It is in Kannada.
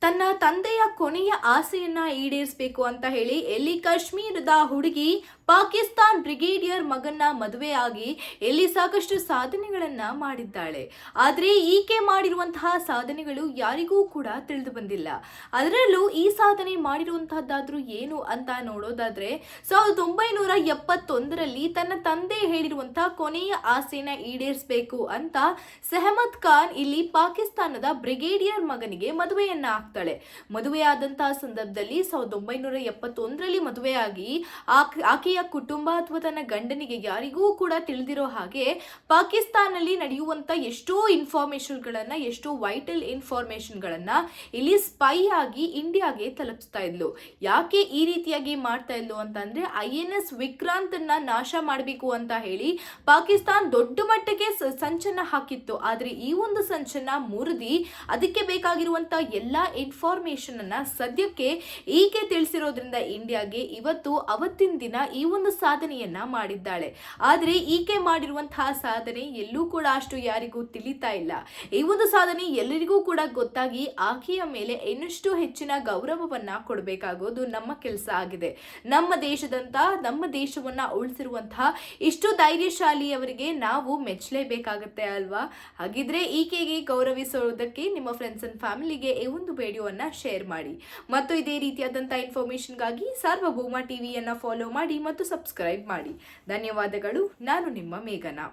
ತನ್ನ ತಂದೆಯ ಕೊನೆಯ ಆಸೆಯನ್ನ ಈಡೇರಿಸಬೇಕು ಅಂತ ಹೇಳಿ ಎಲ್ಲಿ ಕಾಶ್ಮೀರದ ಹುಡುಗಿ ಪಾಕಿಸ್ತಾನ್ ಬ್ರಿಗೇಡಿಯರ್ ಮಗನ್ನ ಮದುವೆಯಾಗಿ ಎಲ್ಲಿ ಸಾಕಷ್ಟು ಸಾಧನೆಗಳನ್ನ ಮಾಡಿದ್ದಾಳೆ. ಆದ್ರೆ ಈಕೆ ಮಾಡಿರುವಂತಹ ಸಾಧನೆಗಳು ಯಾರಿಗೂ ಕೂಡ ತಿಳಿದು ಬಂದಿಲ್ಲ. ಅದರಲ್ಲೂ ಈ ಸಾಧನೆ ಮಾಡಿರುವಂತಹದ್ದಾದ್ರೂ ಏನು ಅಂತ ನೋಡೋದಾದ್ರೆ 1971ರಲ್ಲಿ ತನ್ನ ತಂದೆ ಹೇಳಿರುವಂತಹ ಕೊನೆಯ ಆಸೆಯನ್ನ ಈಡೇರಿಸಬೇಕು ಅಂತ ಸೆಹಮದ್ ಖಾನ್ ಇಲ್ಲಿ ಪಾಕಿಸ್ತಾನದ ಬ್ರಿಗೇಡಿಯರ್ ಮಗನಿಗೆ ಮದುವೆಯನ್ನ ಆಗ್ತಾಳೆ. ಮದುವೆಯಾದಂತಹ ಸಂದರ್ಭದಲ್ಲಿ 1971ರಲ್ಲಿ ಮದುವೆಯಾಗಿ ಆಕೆಯ ಕುಟುಂಬ ಅಥವಾ ತನ್ನ ಗಂಡನಿಗೆ ಯಾರಿಗೂ ಕೂಡ ತಿಳಿದಿರೋ ಹಾಗೆ ಪಾಕಿಸ್ತಾನಲ್ಲಿ ನಡೆಯುವಂತ ಎಷ್ಟೋ ಇನ್ಫಾರ್ಮೇಶನ್ಗಳನ್ನ, ಎಷ್ಟೋ ವೈಟಲ್ ಇನ್ಫಾರ್ಮೇಶನ್ಗಳನ್ನ ಇಲ್ಲಿ ಸ್ಪೈ ಆಗಿ ಇಂಡಿಯಾಗೆ ತಲುಪಿಸ್ತಾ ಇದ್ಲು. ಯಾಕೆ ಈ ರೀತಿಯಾಗಿ ಮಾಡ್ತಾ ಇದ್ಲು ಅಂತಂದ್ರೆ INS ವಿಕ್ರಾಂತ್ ಅನ್ನ ನಾಶ ಮಾಡಬೇಕು ಅಂತ ಹೇಳಿ ಪಾಕಿಸ್ತಾನ್ ದೊಡ್ಡ ಮಟ್ಟಕ್ಕೆ ಸಂಚನ್ನ ಹಾಕಿತ್ತು. ಆದ್ರೆ ಈ ಒಂದು ಸಂಚನ್ನ ಮುರಿದಿ ಅದಕ್ಕೆ ಬೇಕಾಗಿರುವಂತ ಎಲ್ಲಾ ಇನ್ಫಾರ್ಮೇಶನ್ ಅನ್ನ ಸದ್ಯಕ್ಕೆ ಈಕೆ ತಿಳಿಸಿರೋದ್ರಿಂದ ಇಂಡಿಯಾಗೆ ಇವತ್ತು ಅವತ್ತಿನ ದಿನ ಈ ಒಂದು ಸಾಧನೆಯನ್ನ ಮಾಡಿದ್ದಾಳೆ. ಆದ್ರೆ ಈಕೆ ಮಾಡಿರುವಂತಹ ಸಾಧನೆ ಎಲ್ಲೂ ಕೂಡ ಅಷ್ಟು ಯಾರಿಗೂ ತಿಳಿತಾ ಇಲ್ಲ. ಈ ಒಂದು ಸಾಧನೆ ಎಲ್ಲರಿಗೂ ಕೂಡ ಗೊತ್ತಾಗಿ ಆಕೆಯ ಮೇಲೆ ಇನ್ನಷ್ಟು ಹೆಚ್ಚಿನ ಗೌರವವನ್ನ ಕೊಡಬೇಕಾಗೋದು ನಮ್ಮ ಕೆಲಸ ಆಗಿದೆ. ನಮ್ಮ ದೇಶವನ್ನ ಉಳಿಸಿರುವಂತಹ ಇಷ್ಟು ಧೈರ್ಯಶಾಲಿಯವರಿಗೆ ನಾವು ಮೆಚ್ಚಲೇಬೇಕಾಗತ್ತೆ ಅಲ್ವಾ? ಹಾಗಿದ್ರೆ ಈಕೆಗೆ ಗೌರವಿಸೋದಕ್ಕೆ ನಿಮ್ಮ ಫ್ರೆಂಡ್ಸ್ ಅಂಡ್ ಫ್ಯಾಮಿಲಿಗೆ ಈ ಒಂದು ವಿಡಿಯೋವನ್ನ ಶೇರ್ ಮಾಡಿ. ಮತ್ತು ಇದೇ ರೀತಿಯಾದಂತಹ ಇನ್ಫಾರ್ಮೇಶನ್ಗಾಗಿ ಸಾರ್ವಭೌಮ ಟಿವಿಯನ್ನ ಫಾಲೋ ಮಾಡಿ ಮತ್ತು ಸಬ್ಸ್ಕ್ರೈಬ್ ಮಾಡಿ. ಧನ್ಯವಾದಗಳು. ನಾನು ನಿಮ್ಮ ಮೇಘನಾ.